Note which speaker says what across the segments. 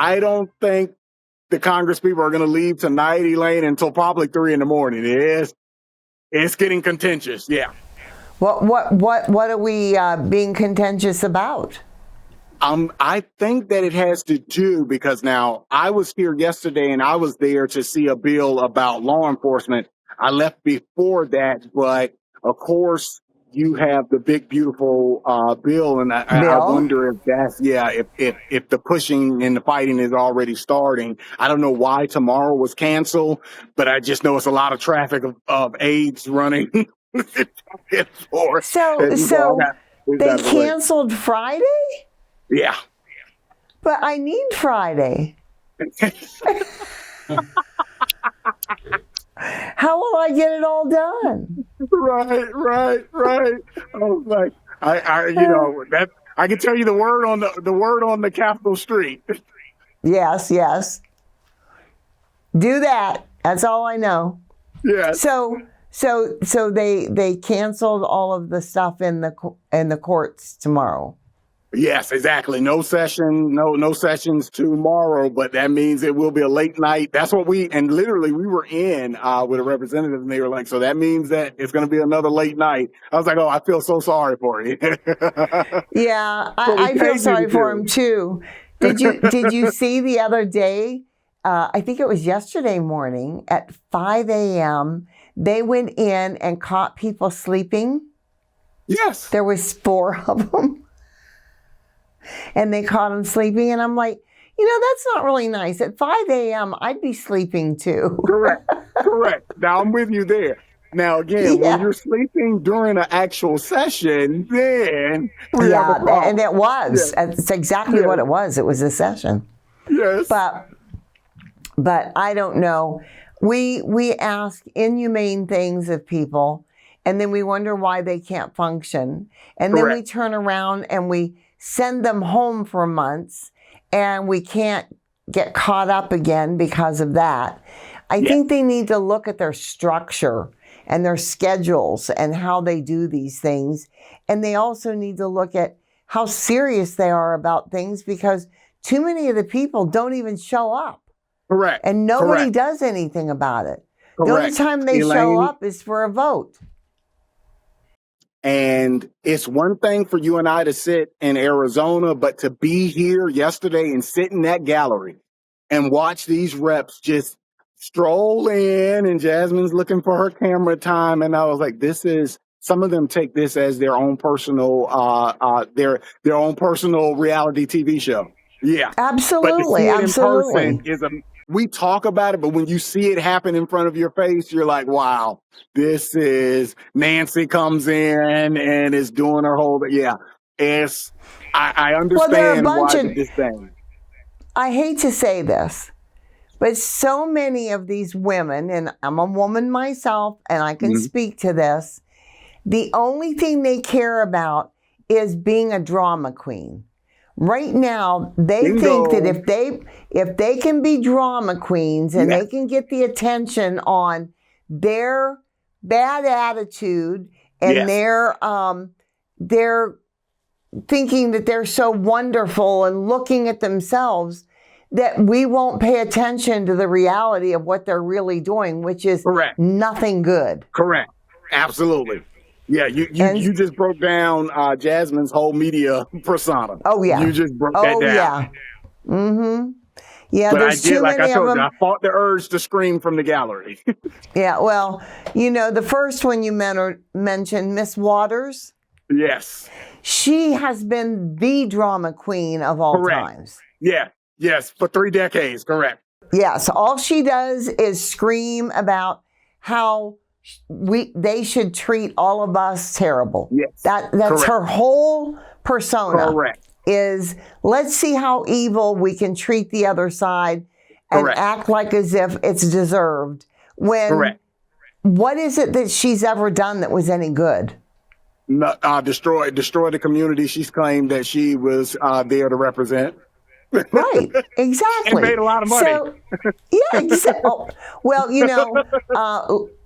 Speaker 1: I don't think the Congress people are going to leave tonight, Elaine, until probably 3 a.m. It's getting contentious. Yeah.
Speaker 2: What are we being contentious about?
Speaker 1: I think that it has to do because now I was here yesterday and I was there to see a bill about law enforcement. I left before that, but of course you have the big beautiful bill, and I wonder if that's if the pushing and the fighting is already starting. I don't know why tomorrow was canceled, but I just know it's a lot of traffic of aides running.
Speaker 2: So they canceled Friday?
Speaker 1: Yeah.
Speaker 2: But I need Friday. How will I get it all done?
Speaker 1: Right. I was like, I can tell you the word on the Capitol Street.
Speaker 2: Yes. Do that. That's all I know.
Speaker 1: Yeah.
Speaker 2: So they canceled all of the stuff in the courts tomorrow.
Speaker 1: Yes, exactly. No sessions tomorrow, but that means it will be a late night. That's what we were in with a representative, and they were like, so that means that it's going to be another late night. I was like, oh, I feel so sorry for you.
Speaker 2: Yeah, I feel sorry for him too. Did you see the other day? I think it was yesterday morning at 5 a.m. They went in and caught people sleeping.
Speaker 1: Yes,
Speaker 2: there was 4 of them. And they caught him sleeping, and I'm like, that's not really nice. At 5 a.m., I'd be sleeping too.
Speaker 1: Correct. Now, I'm with you there. Now, again, when you're sleeping during an actual session, then we have a problem.
Speaker 2: And it was. Yeah. It's exactly what it was. It was a session.
Speaker 1: Yes.
Speaker 2: But I don't know. We ask inhumane things of people, and then we wonder why they can't function. And then we turn around and we send them home for months, and we can't get caught up again because of that. I think they need to look at their structure and their schedules and how they do these things. And they also need to look at how serious they are about things, because too many of the people don't even show up.
Speaker 1: Correct.
Speaker 2: And nobody does anything about it.
Speaker 1: Correct.
Speaker 2: The only time they show up is for a vote.
Speaker 1: And it's one thing for you and I to sit in Arizona, but to be here yesterday and sit in that gallery and watch these reps just stroll in, and Jasmine's looking for her camera time. And I was like, some of them take this as their own personal, their own personal reality TV show. Yeah.
Speaker 2: Absolutely.
Speaker 1: But to see it in person we talk about it, but when you see it happen in front of your face, you're like, wow, this is Nancy comes in and is doing her whole, I understand why this thing.
Speaker 2: I hate to say this, but so many of these women, and I'm a woman myself, and I can speak to this, the only thing they care about is being a drama queen. Right now, they think that if they can be drama queens and they can get the attention on their bad attitude and they're thinking that they're so wonderful and looking at themselves, that we won't pay attention to the reality of what they're really doing, which is nothing good.
Speaker 1: Correct. Absolutely. Yeah, you just broke down Jasmine's whole media persona.
Speaker 2: Oh, yeah.
Speaker 1: You just broke that down.
Speaker 2: Yeah. Mm-hmm. Yeah,
Speaker 1: but
Speaker 2: there's too many
Speaker 1: I told
Speaker 2: of them.
Speaker 1: I fought the urge to scream from the gallery.
Speaker 2: Yeah, well, the first one you mentioned, Miss Waters.
Speaker 1: Yes.
Speaker 2: She has been the drama queen of all times.
Speaker 1: Yeah. Yes, for 3 decades. Correct.
Speaker 2: Yes, all she does is scream about how they should treat all of us terrible.
Speaker 1: Yes.
Speaker 2: That's her whole persona.
Speaker 1: Correct.
Speaker 2: Is let's see how evil we can treat the other side and act like as if it's deserved. When what is it that she's ever done that was any good?
Speaker 1: Destroy the community she's claimed that she was there to represent.
Speaker 2: Right, exactly.
Speaker 1: And made a lot of money.
Speaker 2: So, yeah, exactly. Well,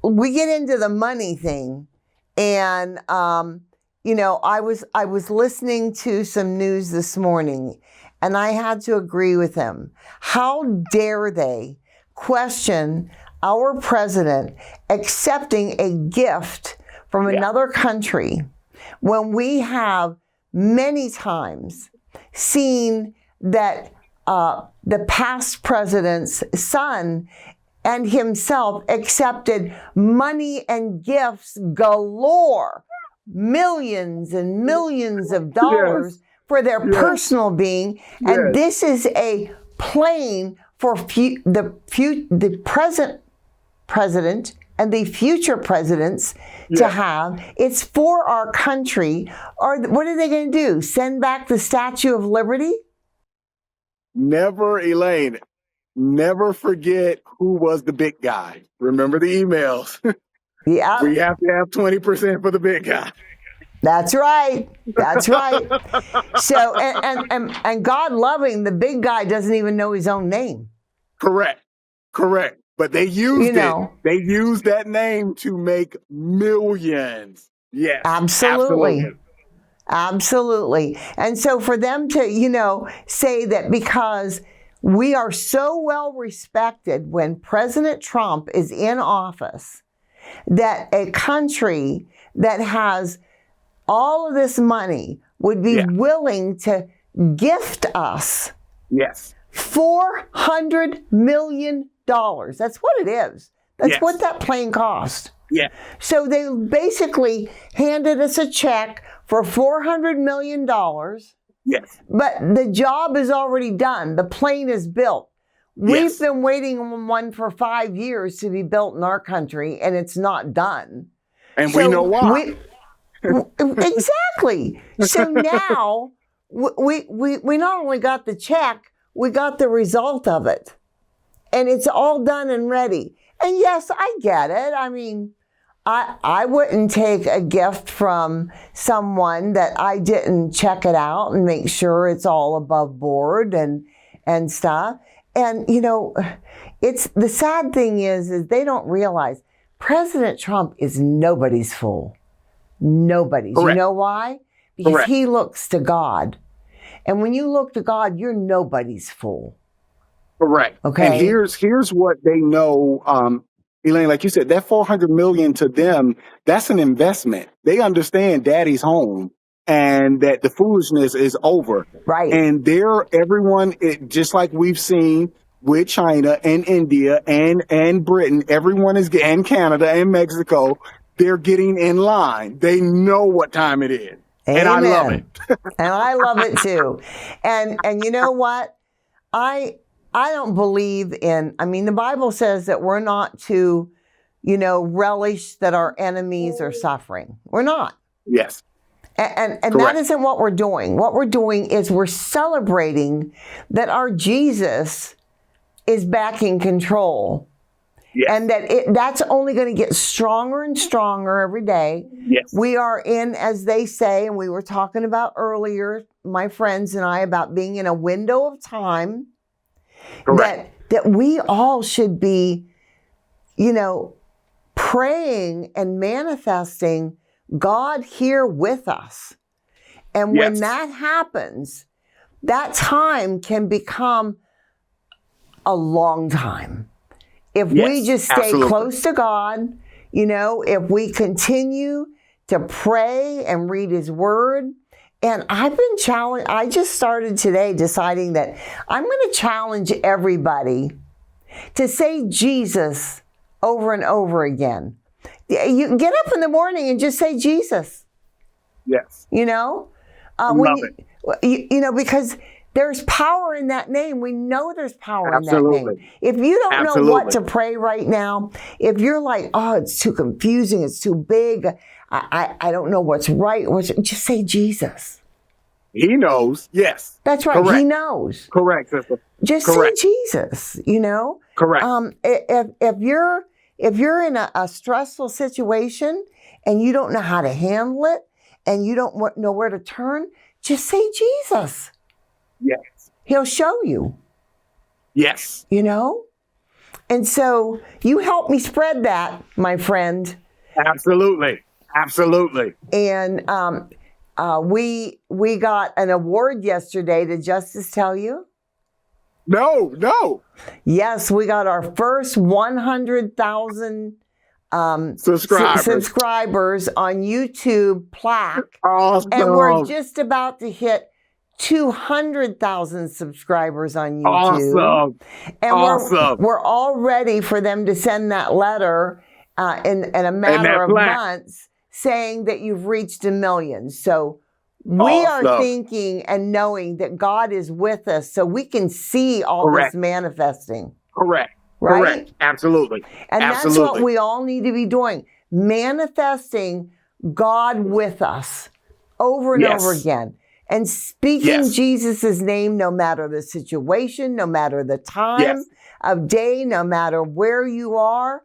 Speaker 2: we get into the money thing, and I was listening to some news this morning, And I had to agree with him. How dare they question our president accepting a gift from another country when we have many times seen that the past president's son and himself accepted money and gifts galore, millions and millions of dollars for their personal being. And this is a plane for the present president and the future presidents to have. It's for our country. Or what are they going to do? Send back the Statue of Liberty?
Speaker 1: Never, Elaine, never forget who was the big guy. Remember the emails.
Speaker 2: Yeah.
Speaker 1: We have to have 20% for the big guy.
Speaker 2: That's right. That's right. So, and God loving, the big guy doesn't even know his own name.
Speaker 1: Correct. But they used it. They used that name to make millions. Yes.
Speaker 2: Absolutely. And so for them to, say that because we are so well respected when President Trump is in office, that a country that has all of this money would be willing to gift us $400 million. That's what it is. That's what that plane cost.
Speaker 1: Yeah.
Speaker 2: So they basically handed us a check for $400 million.
Speaker 1: Yes.
Speaker 2: But the job is already done. The plane is built. We've been waiting on one for 5 years to be built in our country, and it's not done.
Speaker 1: And we know why.
Speaker 2: Exactly. So now we not only got the check, we got the result of it. And it's all done and ready. And yes, I get it. I mean, I wouldn't take a gift from someone that I didn't check it out and make sure it's all above board and stuff. And, it's the sad thing is they don't realize President Trump is nobody's fool. Nobody's.
Speaker 1: Correct.
Speaker 2: You know why? Because he looks to God. And when you look to God, you're nobody's fool.
Speaker 1: Correct.
Speaker 2: Okay.
Speaker 1: And here's what they know, Elaine, like you said, that $400 million to them, that's an investment. They understand daddy's home and that the foolishness is over.
Speaker 2: Right.
Speaker 1: And everyone, just like we've seen with China and India and Britain, everyone is, and Canada and Mexico, they're getting in line. They know what time it is.
Speaker 2: Amen.
Speaker 1: And I love it.
Speaker 2: And I love it too. And you know what? I don't believe in, the Bible says that we're not to, relish that our enemies are suffering. We're not.
Speaker 1: Yes.
Speaker 2: And that isn't what we're doing. What we're doing is we're celebrating that our Jesus is back in control.
Speaker 1: Yes.
Speaker 2: And that's only going to get stronger and stronger every day.
Speaker 1: Yes.
Speaker 2: We are in, as they say, and we were talking about earlier, my friends and I, about being in a window of time. That we all should be, praying and manifesting God here with us. And when that happens, that time can become a long time. If we just stay close to God, if we continue to pray and read His Word. And I've been challenged. I just started today deciding that I'm going to challenge everybody to say Jesus over and over again. You get up in the morning and just say Jesus.
Speaker 1: Yes.
Speaker 2: Because there's power in that name. We know there's power in that name. If you don't know what to pray right now, if you're like, oh, it's too confusing, it's too big, I don't know what's right, just say Jesus.
Speaker 1: He knows. Yes.
Speaker 2: That's right.
Speaker 1: Correct.
Speaker 2: He knows.
Speaker 1: Correct, sister.
Speaker 2: Just say Jesus,
Speaker 1: Correct.
Speaker 2: If you're in a stressful situation and you don't know how to handle it and you don't know where to turn, just say Jesus.
Speaker 1: Yes.
Speaker 2: He'll show you.
Speaker 1: Yes.
Speaker 2: And so you help me spread that, my friend.
Speaker 1: Absolutely.
Speaker 2: And we got an award yesterday. Did Justice tell you?
Speaker 1: No.
Speaker 2: Yes, we got our first 100,000 subscribers on YouTube plaque.
Speaker 1: Awesome.
Speaker 2: And we're just about to hit 200,000 subscribers on YouTube.
Speaker 1: Awesome.
Speaker 2: And we're all ready for them to send that letter in a matter of months saying that you've reached 1 million. So we are thinking and knowing that God is with us so we can see all this manifesting.
Speaker 1: Correct.
Speaker 2: Right?
Speaker 1: Correct. Absolutely.
Speaker 2: And that's what we all need to be doing. Manifesting God with us over and over again. And speaking Jesus' name no matter the situation, no matter the time of day, no matter where you are.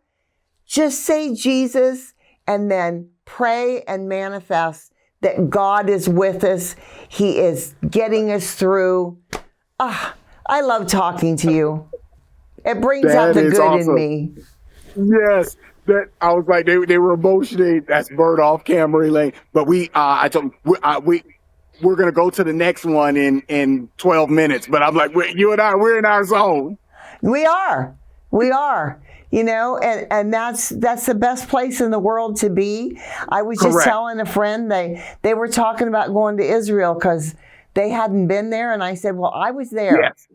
Speaker 2: Just say Jesus and then pray and manifest that God is with us. He is getting us through. I love talking to you. It brings out the good in me.
Speaker 1: Yes. That I was like, they were emotional. That's bird off camera, Elaine. But I told them, we're going to go to the next one in 12 minutes. But I'm like, you and we're in our zone.
Speaker 2: We are. You know, and that's the best place in the world to be. I was just telling a friend, they were talking about going to Israel because they hadn't been there. And I said, well, I was there.
Speaker 1: Yes.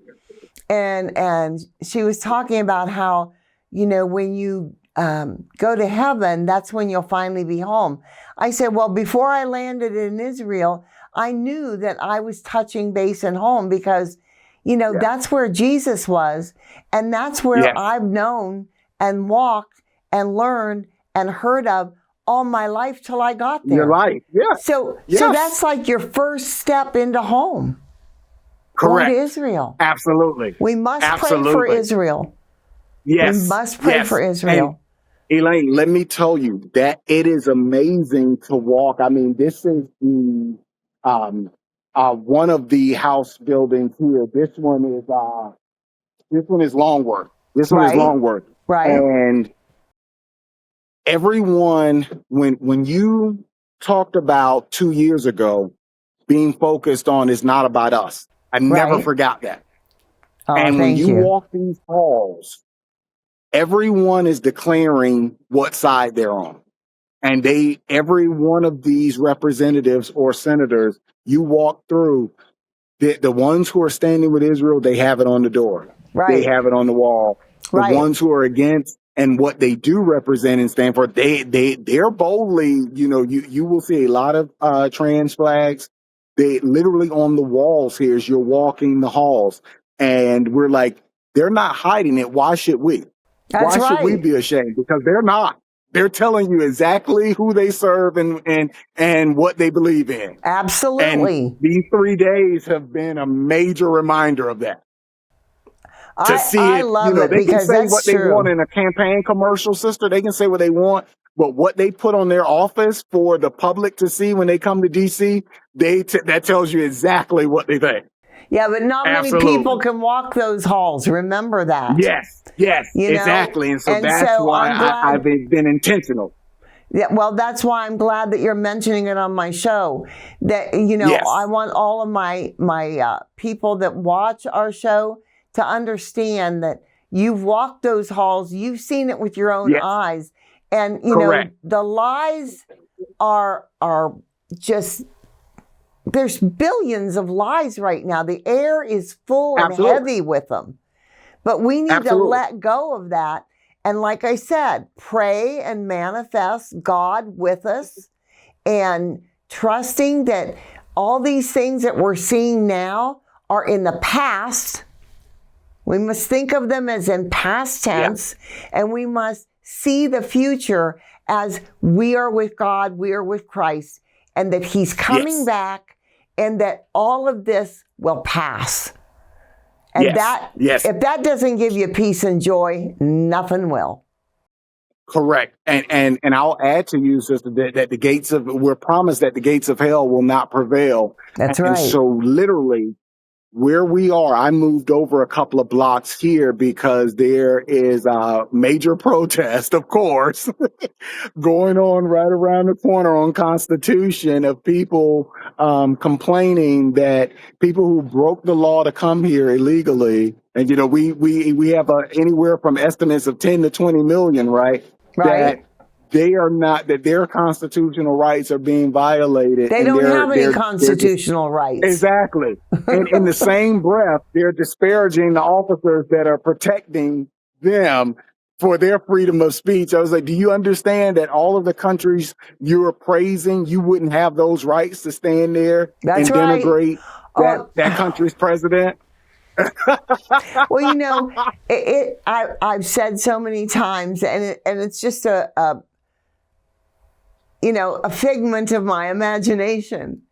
Speaker 2: And she was talking about how, you know, when you go to heaven, that's when you'll finally be home. I said, well, before I landed in Israel, I knew that I was touching base and home because, you know, that's where Jesus was. And that's where I've known and walked and learned and heard of all my life till I got there.
Speaker 1: Your life,
Speaker 2: So that's like your first step into home.
Speaker 1: Correct.
Speaker 2: Going to Israel.
Speaker 1: Absolutely.
Speaker 2: We must pray for Israel.
Speaker 1: Yes.
Speaker 2: We must pray for Israel.
Speaker 1: And Elaine, let me tell you that it is amazing to walk. I mean, this is the one of the house buildings here. This one is Longworth. This one is Longworth.
Speaker 2: Right.
Speaker 1: And everyone, when you talked about 2 years ago, being focused on is not about us. I never forgot that. And when you walk these halls, everyone is declaring what side they're on. And every one of these representatives or senators, you walk through, the ones who are standing with Israel, they have it on the door. They have it on the wall. The ones who are against and what they do represent and stand for, they're boldly, you know, you will see a lot of trans flags. They literally on the walls here as you're walking the halls. And we're like, they're not hiding it. Why should we? Why should we be ashamed? Because they're not. They're telling you exactly who they serve and what they believe in.
Speaker 2: Absolutely.
Speaker 1: And these 3 days have been a major reminder of that. To see
Speaker 2: I love
Speaker 1: you know,
Speaker 2: it
Speaker 1: they can
Speaker 2: because
Speaker 1: say
Speaker 2: that's
Speaker 1: what they want in a campaign commercial, sister. They can say what they want, but what they put on their office for the public to see when they come to DC, that tells you exactly what they think.
Speaker 2: Yeah, but not many people can walk those halls. Remember that.
Speaker 1: Yes, exactly. And so that's why I've been intentional.
Speaker 2: Yeah, well, that's why I'm glad that you're mentioning it on my show. That, you know, I want all of my people that watch our show to understand that you've walked those halls, you've seen it with your own eyes, and you know the lies are just. There's billions of lies right now. The air is full and heavy with them. But we need to let go of that. And like I said, pray and manifest God with us and trusting that all these things that we're seeing now are in the past. We must think of them as in past tense, and we must see the future as we are with God, we are with Christ, and that He's coming back, and that all of this will pass. And if that doesn't give you peace and joy, nothing will.
Speaker 1: Correct. And I'll add to you, sister, that we're promised that the gates of hell will not prevail.
Speaker 2: That's right.
Speaker 1: And so literally, where we are, I moved over a couple of blocks here because there is a major protest, of course, going on right around the corner on Constitution of people complaining that people who broke the law to come here illegally, and you know, we have anywhere from estimates of 10 to 20 million, right?
Speaker 2: Right.
Speaker 1: That they are not, that their constitutional rights are being violated.
Speaker 2: They
Speaker 1: and
Speaker 2: don't have any
Speaker 1: they're
Speaker 2: constitutional rights.
Speaker 1: Exactly. And in the same breath, they're disparaging the officers that are protecting them for their freedom of speech. I was like, do you understand that all of the countries you're praising, you wouldn't have those rights to stand there
Speaker 2: That's
Speaker 1: and
Speaker 2: right.
Speaker 1: denigrate that country's president?
Speaker 2: Well, you know, I've said so many times, and it's just a figment of my imagination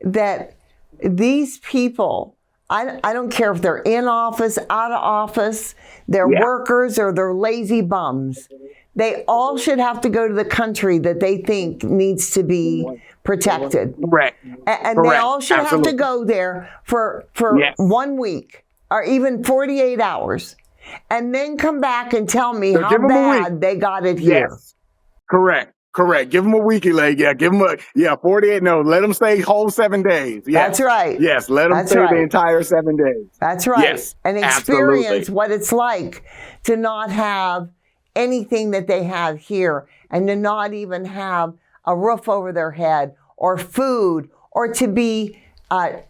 Speaker 2: that these people, I don't care if they're in office, out of office, they're workers or they're lazy bums. They all should have to go to the country that they think needs to be protected.
Speaker 1: Correct.
Speaker 2: And they all should have to go there for 1 week or even 48 hours and then come back and tell me how bad they got it here.
Speaker 1: Yes. Correct. Give them a week, Elaine. Yeah, give them 48. No, let them stay whole 7 days. Yes.
Speaker 2: That's right.
Speaker 1: Yes, let them stay the entire 7 days.
Speaker 2: That's right.
Speaker 1: Yes,
Speaker 2: and experience what it's like to not have anything that they have here and to not even have a roof over their head or food or to be sought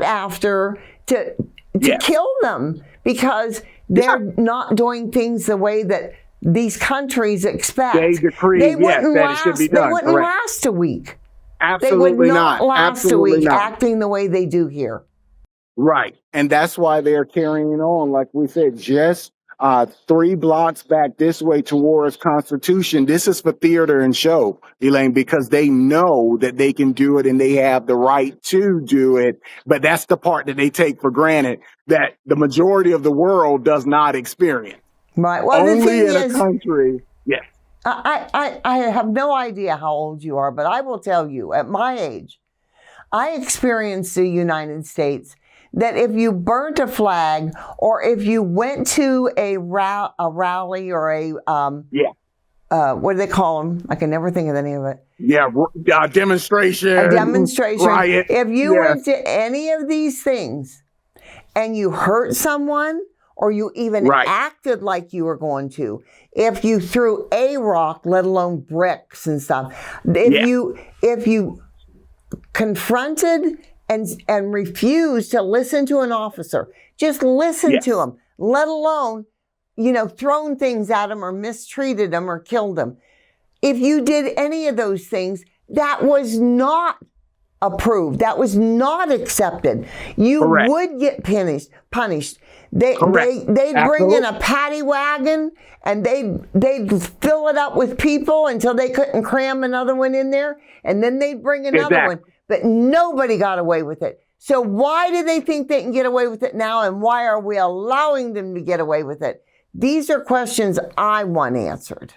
Speaker 2: after to kill them because they're not doing things the way that these countries expect.
Speaker 1: They decree, that it should be done.
Speaker 2: They wouldn't last a week.
Speaker 1: Absolutely
Speaker 2: they would
Speaker 1: not.
Speaker 2: last
Speaker 1: Absolutely
Speaker 2: a week
Speaker 1: not.
Speaker 2: acting the way they do here.
Speaker 1: Right. And that's why they're carrying on, like we said, just 3 blocks back this way towards Constitution. This is for theater and show, Elaine, because they know that they can do it and they have the right to do it. But that's the part that they take for granted that the majority of the world does not experience.
Speaker 2: Right. Well,
Speaker 1: only
Speaker 2: the thing
Speaker 1: in
Speaker 2: is,
Speaker 1: a country. Yes.
Speaker 2: I have no idea how old you are, but I will tell you, at my age, I experienced the United States that if you burnt a flag or if you went to a rally or a what do they call them? I can never think of the name of it.
Speaker 1: Yeah, demonstration.
Speaker 2: A demonstration.
Speaker 1: Riot.
Speaker 2: If you went to any of these things and you hurt someone or you even acted like you were going to, if you threw a rock, let alone bricks and stuff, if you confronted and refused to listen to an officer, just listen to him, let alone, thrown things at him or mistreated him or killed him. If you did any of those things, that was not approved. That was not accepted. You would get punished. They'd bring in a paddy wagon and they'd fill it up with people until they couldn't cram another one in there, and then they'd bring another one. But nobody got away with it. So why do they think they can get away with it now, and why are we allowing them to get away with it? These are questions I want answered.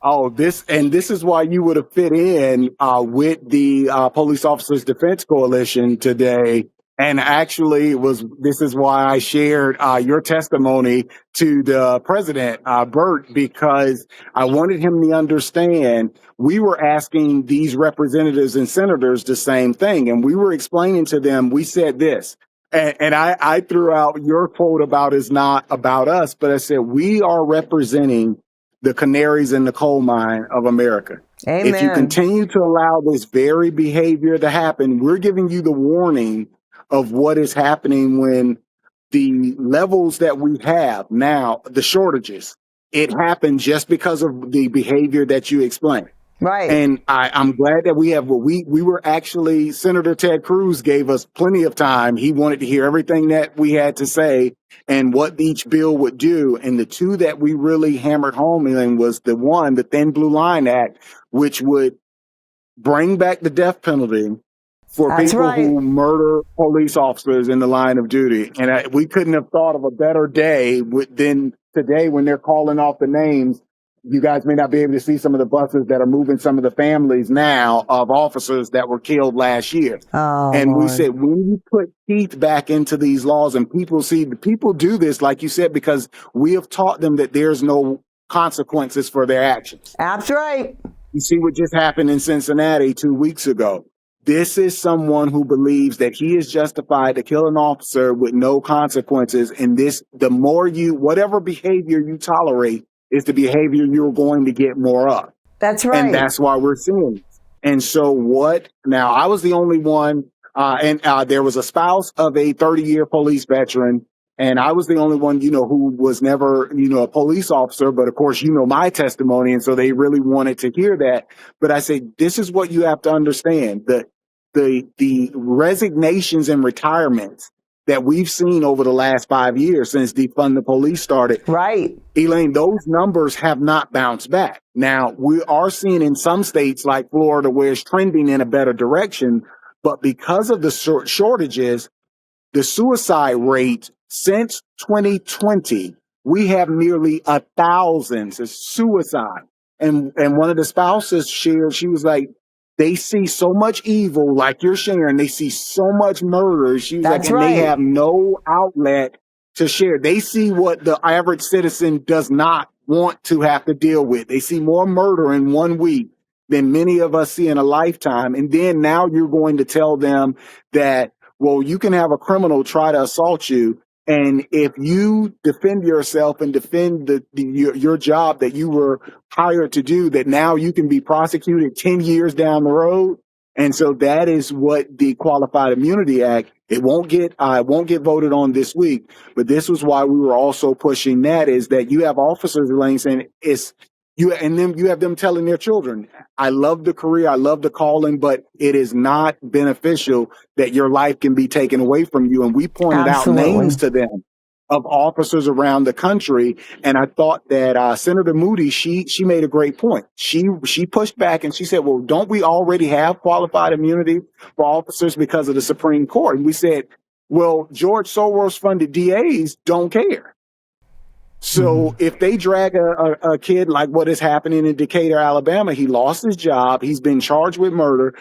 Speaker 1: Oh, this is why you would have fit in with the Police Officers Defense Coalition today. And actually, this is why I shared your testimony to the president, Bert, because I wanted him to understand we were asking these representatives and senators the same thing. And we were explaining to them, we said this, and I threw out your quote about it's not about us, but I said, we are representing the canaries in the coal mine of America.
Speaker 2: Amen.
Speaker 1: If you continue to allow this very behavior to happen, we're giving you the warning of what is happening when the levels that we have now, the shortages, it happened just because of the behavior that you explained.
Speaker 2: Right.
Speaker 1: And I'm glad that we have we were actually, Senator Ted Cruz gave us plenty of time. He wanted to hear everything that we had to say and what each bill would do. And the two that we really hammered home in was the Thin Blue Line Act, which would bring back the death penalty for people who murder police officers in the line of duty. And we couldn't have thought of a better day than today when they're calling off the names you guys may not be able to see some of the buses that are moving some of the families now of officers that were killed last year.
Speaker 2: Oh,
Speaker 1: And we
Speaker 2: Lord.
Speaker 1: said, when you put teeth back into these laws, and people do this, like you said, because we have taught them that there's no consequences for their actions.
Speaker 2: That's right.
Speaker 1: You see what just happened in Cincinnati 2 weeks ago. This is someone who believes that he is justified to kill an officer with no consequences. And the more whatever behavior you tolerate is the behavior you're going to get more of.
Speaker 2: That's right.
Speaker 1: And that's why we're seeing it. And so now I was the only one, and there was a spouse of a 30-year police veteran. And I was the only one, who was never, a police officer. But of course, my testimony. And so they really wanted to hear that. But I said, this is what you have to understand. The resignations and retirements that we've seen over the last 5 years since defund the police started.
Speaker 2: Right.
Speaker 1: Elaine, those numbers have not bounced back. Now, we are seeing in some states like Florida where it's trending in a better direction. But because of the shortages, the suicide rate since 2020, we have nearly 1,000 suicide. And one of the spouses shared, she was like, they see so much evil, like you're sharing. They see so much murder. She was
Speaker 2: That's
Speaker 1: like, and
Speaker 2: right.
Speaker 1: they have no outlet to share. They see what the average citizen does not want to have to deal with. They see more murder in 1 week than many of us see in a lifetime. And then now you're going to tell them that, well, you can have a criminal try to assault you. And if you defend yourself and defend your job that you were hired to do, that now you can be prosecuted 10 years down the road. And so that is what the Qualified Immunity Act, it won't get voted on this week. But this was why we were also pushing that, is that you have officers, Elaine, saying you have them telling their children, I love the career, I love the calling, but it is not beneficial that your life can be taken away from you. And we pointed
Speaker 2: Absolutely.
Speaker 1: out names to them of officers around the country. And I thought that Senator Moody, she made a great point. She pushed back and she said, well, don't we already have qualified immunity for officers because of the Supreme Court? And we said, well, George Soros funded DAs don't care. So if they drag a kid like what is happening in Decatur, Alabama, he lost his job. He's been charged with murder.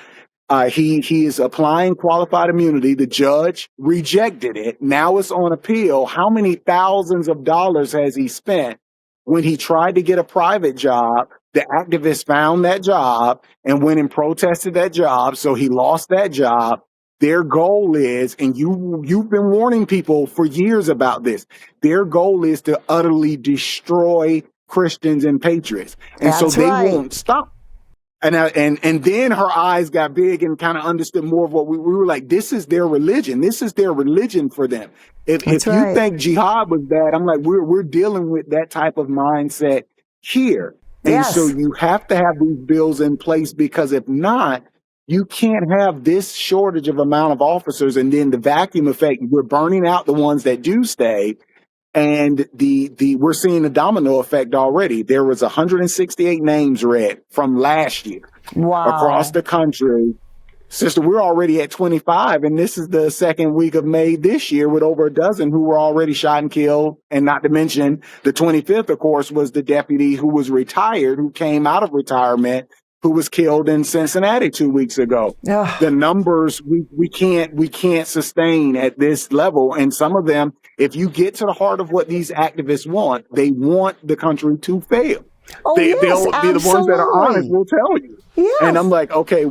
Speaker 1: He is applying qualified immunity. The judge rejected it. Now it's on appeal. How many thousands of dollars has he spent when he tried to get a private job? The activists found that job and went and protested that job. So he lost that job. Their goal is, and you've been warning people for years about this, their goal is to utterly destroy Christians and patriots. And
Speaker 2: That's
Speaker 1: so they
Speaker 2: right.
Speaker 1: won't stop. And then her eyes got big and kind of understood more of what we were like, this is their religion. This is their religion for them. If
Speaker 2: right.
Speaker 1: you think jihad was bad, I'm like, we're dealing with that type of mindset here. And
Speaker 2: Yes.
Speaker 1: so you have to have these bills in place, because if not, you can't have this shortage of amount of officers and then the vacuum effect. We're burning out the ones that do stay. And we're seeing the domino effect already. There was 168 names read from last year across the country. Sister, we're already at 25, and this is the second week of May this year with over a dozen who were already shot and killed. And not to mention the 25th, of course, was the deputy who was retired, who came out of retirement, who was killed in Cincinnati 2 weeks ago.
Speaker 2: Ugh.
Speaker 1: The numbers we can't sustain at this level. And some of them, if you get to the heart of what these activists want, they want the country to fail.
Speaker 2: Oh,
Speaker 1: They'll
Speaker 2: yes,
Speaker 1: be the ones that are honest,
Speaker 2: absolutely.
Speaker 1: will tell you.
Speaker 2: Yes.
Speaker 1: And I'm like, okay,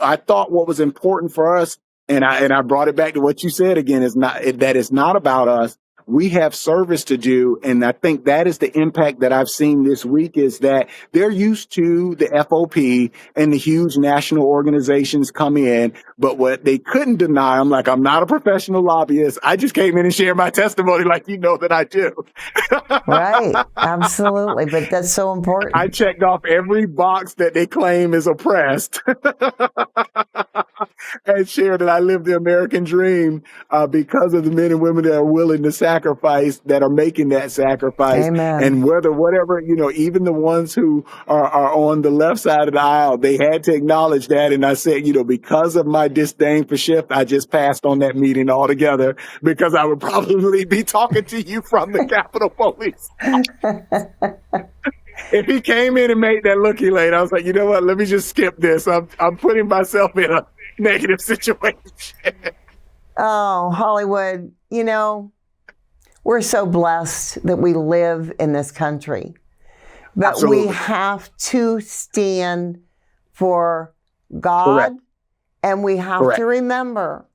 Speaker 1: I thought what was important for us, and I brought it back to what you said again, is that it's not about us. We have service to do. And I think that is the impact that I've seen this week, is that they're used to the FOP and the huge national organizations come in. But what they couldn't deny, I'm like, I'm not a professional lobbyist. I just came in and shared my testimony like you know that I do.
Speaker 2: Right. Absolutely. But that's so important.
Speaker 1: I checked off every box that they claim is oppressed and shared that I live the American dream because of the men and women that are willing to sacrifice sacrifice that are making that sacrifice.
Speaker 2: Amen.
Speaker 1: And whatever, even the ones who are on the left side of the aisle, they had to acknowledge that. And I said, because of my disdain for Schiff, I just passed on that meeting altogether because I would probably be talking to you from the Capitol Police. If he came in and made that look, Elaine, I was like, you know what? Let me just skip this. I'm putting myself in a negative situation.
Speaker 2: Oh, Hollywood, we're so blessed that we live in this country. But
Speaker 1: Absolutely.
Speaker 2: we have to stand for God.
Speaker 1: Correct.
Speaker 2: And we have
Speaker 1: Correct.
Speaker 2: to remember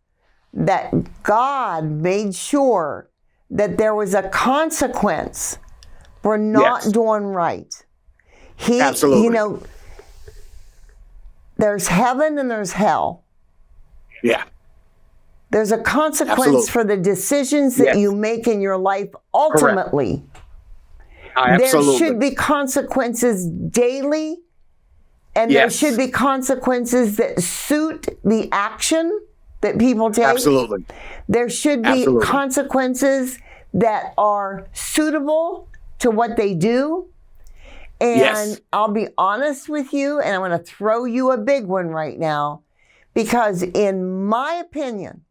Speaker 2: that God made sure that there was a consequence for not
Speaker 1: Yes.
Speaker 2: doing right.
Speaker 1: Absolutely.
Speaker 2: There's heaven and there's hell.
Speaker 1: Yeah.
Speaker 2: There's a consequence
Speaker 1: Absolutely.
Speaker 2: for the decisions that
Speaker 1: Yes.
Speaker 2: you make in your life ultimately.
Speaker 1: Absolutely.
Speaker 2: There should be consequences daily, and
Speaker 1: Yes.
Speaker 2: there should be consequences that suit the action that people take.
Speaker 1: Absolutely.
Speaker 2: There should be
Speaker 1: Absolutely.
Speaker 2: consequences that are suitable to what they do. And
Speaker 1: Yes.
Speaker 2: I'll be honest with you, and I'm going to throw you a big one right now, because in my opinion,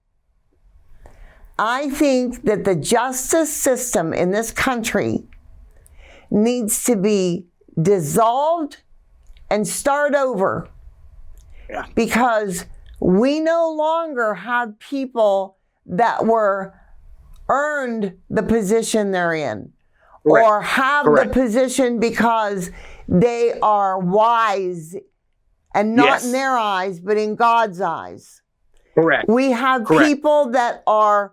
Speaker 2: I think that the justice system in this country needs to be dissolved and start over.
Speaker 1: Yeah.
Speaker 2: Because we no longer have people that earned the position they're in.
Speaker 1: Correct.
Speaker 2: Or have
Speaker 1: Correct.
Speaker 2: the position because they are wise, and not
Speaker 1: Yes.
Speaker 2: in their eyes, but in God's eyes.
Speaker 1: Correct.
Speaker 2: We have
Speaker 1: Correct.
Speaker 2: people that are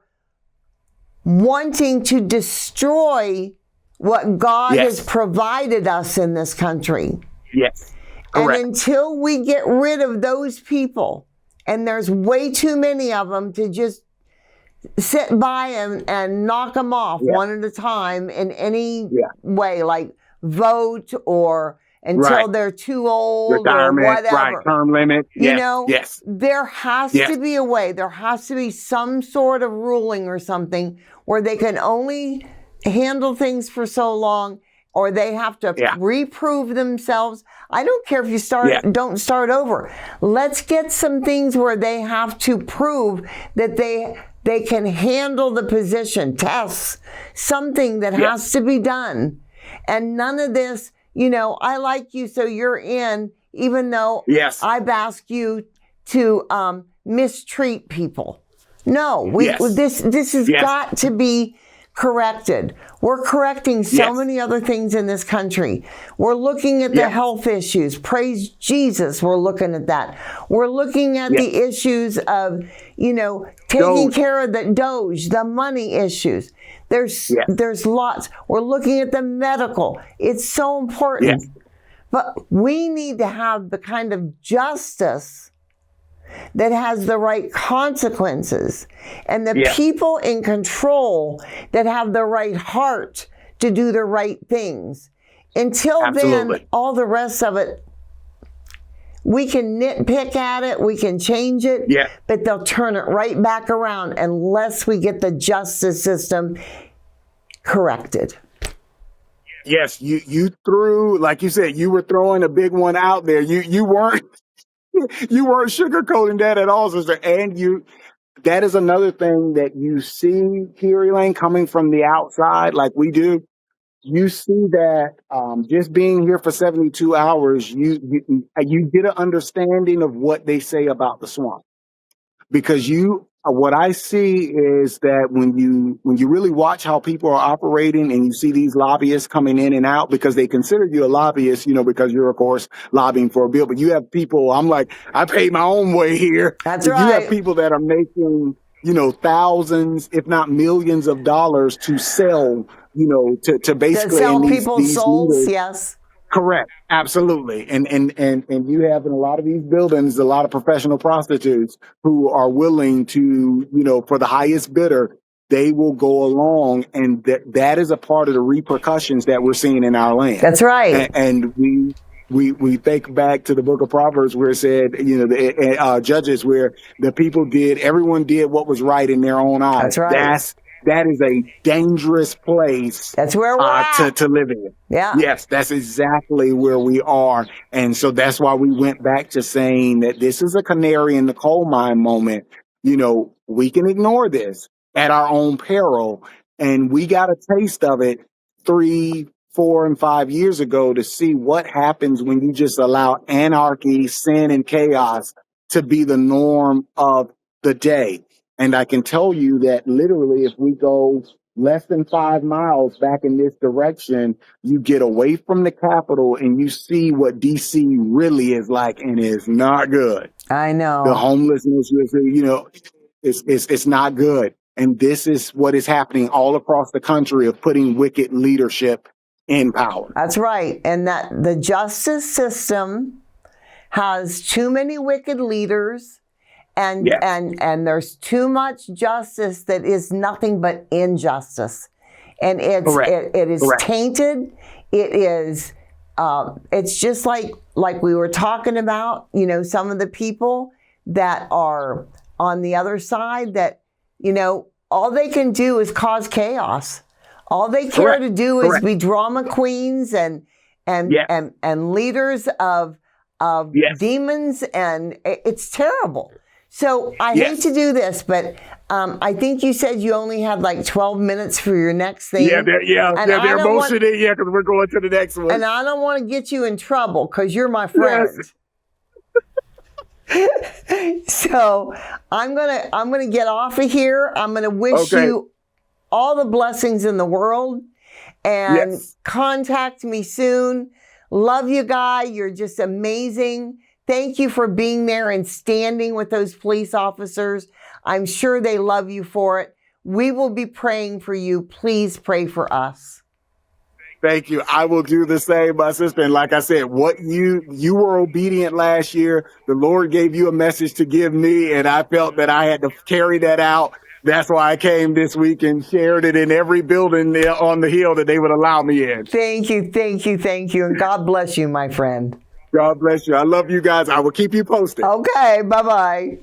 Speaker 2: wanting to destroy what God
Speaker 1: Yes.
Speaker 2: has provided us in this country.
Speaker 1: Yes. Correct.
Speaker 2: And until we get rid of those people, and there's way too many of them to just sit by and knock them off
Speaker 1: Yeah.
Speaker 2: one at a time in any
Speaker 1: Yeah.
Speaker 2: way, like vote or until
Speaker 1: Right.
Speaker 2: they're too old
Speaker 1: Retirement.
Speaker 2: or whatever.
Speaker 1: Right. Term limit. Yes. Yes.
Speaker 2: There has
Speaker 1: Yes.
Speaker 2: to be a way. There has to be some sort of ruling or something where they can only handle things for so long, or they have to
Speaker 1: Yeah.
Speaker 2: reprove themselves. I don't care if you
Speaker 1: Yeah.
Speaker 2: don't start over. Let's get some things where they have to prove that they can handle the position, tests, something that
Speaker 1: Yeah.
Speaker 2: has to be done. And none of this, I like you, so you're in, even though
Speaker 1: Yes.
Speaker 2: I've asked you to mistreat people. No,
Speaker 1: Yes.
Speaker 2: this has
Speaker 1: Yes.
Speaker 2: got to be corrected. We're correcting so
Speaker 1: Yes.
Speaker 2: many other things in this country. We're looking at the
Speaker 1: Yes.
Speaker 2: health issues. Praise Jesus, we're looking at that. We're looking at
Speaker 1: Yes.
Speaker 2: the issues of, taking
Speaker 1: Doge.
Speaker 2: care of the Doge, the money issues.
Speaker 1: Yes.
Speaker 2: There's lots. We're looking at the medical. It's so important.
Speaker 1: Yes.
Speaker 2: But we need to have the kind of justice that has the right consequences, and the
Speaker 1: Yes.
Speaker 2: people in control that have the right heart to do the right things. Until then,
Speaker 1: Absolutely.
Speaker 2: all the rest of it, we can nitpick at it, we can change it,
Speaker 1: Yeah.
Speaker 2: but they'll turn it right back around unless we get the justice system corrected.
Speaker 1: Yes. You threw, like you said, you were throwing a big one out there. You weren't sugarcoating that at all, sister. And that is another thing that you see here, Elaine, coming from the outside, like we do. You see that just being here for 72 hours, you get an understanding of what they say about the swamp. Because what I see is that when you really watch how people are operating, and you see these lobbyists coming in and out because they consider you a lobbyist, because you're of course lobbying for a bill, but you have people, I'm like, I paid my own way here.
Speaker 2: That's
Speaker 1: You
Speaker 2: right.
Speaker 1: have people that are making, thousands, if not millions of dollars to sell, to basically
Speaker 2: To sell
Speaker 1: and
Speaker 2: people's
Speaker 1: these
Speaker 2: souls,
Speaker 1: leaders.
Speaker 2: yes.
Speaker 1: Correct. Absolutely. And you have in a lot of these buildings, a lot of professional prostitutes who are willing to, for the highest bidder, they will go along. And that is a part of the repercussions that we're seeing in our land.
Speaker 2: That's right.
Speaker 1: And we think back to the book of Proverbs where it said, the Judges, where everyone did what was right in their own eyes.
Speaker 2: That's right.
Speaker 1: that is a dangerous place
Speaker 2: That's where we're at.
Speaker 1: to live in.
Speaker 2: Yeah.
Speaker 1: Yes, that's exactly where we are. And so that's why we went back to saying that this is a canary in the coal mine moment. You know, we can ignore this at our own peril. And we got a taste of it 3, 4, and 5 years ago to see what happens when you just allow anarchy, sin, and chaos to be the norm of the day. And I can tell you that literally, if we go less than 5 miles back in this direction, you get away from the Capitol and you see what DC really is like, and it's not good.
Speaker 2: I know.
Speaker 1: The homelessness, you know, it's not good. And this is what is happening all across the country of putting wicked leadership in power.
Speaker 2: That's right. And that the justice system has too many wicked leaders, and
Speaker 1: Yes.
Speaker 2: and there's too much justice that is nothing but injustice. And
Speaker 1: Correct.
Speaker 2: it is
Speaker 1: Correct.
Speaker 2: tainted. It is it's just like we were talking about, you know, some of the people that are on the other side that, you know, all they can do is cause chaos. All they care
Speaker 1: Correct.
Speaker 2: to do is
Speaker 1: Correct.
Speaker 2: be drama queens and
Speaker 1: Yes.
Speaker 2: leaders of
Speaker 1: Yes.
Speaker 2: demons, and it's terrible. So I hate
Speaker 1: Yes.
Speaker 2: to do this, but I think you said you only had like 12 minutes for your next thing.
Speaker 1: Yeah, they're
Speaker 2: And I
Speaker 1: they're
Speaker 2: don't want-
Speaker 1: motioning, because we're going to the next one.
Speaker 2: And I don't want to get you in trouble because you're my friend. So I'm gonna get off of here. I'm gonna wish
Speaker 1: Okay.
Speaker 2: you all the blessings in the world, and
Speaker 1: Yes.
Speaker 2: contact me soon. Love you, Guy. You're just amazing. Thank you for being there and standing with those police officers. I'm sure they love you for it. We will be praying for you. Please pray for us.
Speaker 1: Thank you. I will do the same, my sister. And like I said, what you were obedient last year. The Lord gave you a message to give me, and I felt that I had to carry that out. That's why I came this week and shared it in every building there on the hill that they would allow me in.
Speaker 2: Thank you, thank you, thank you. And God bless you, my friend.
Speaker 1: God bless you. I love you guys. I will keep you posted.
Speaker 2: Okay, bye-bye.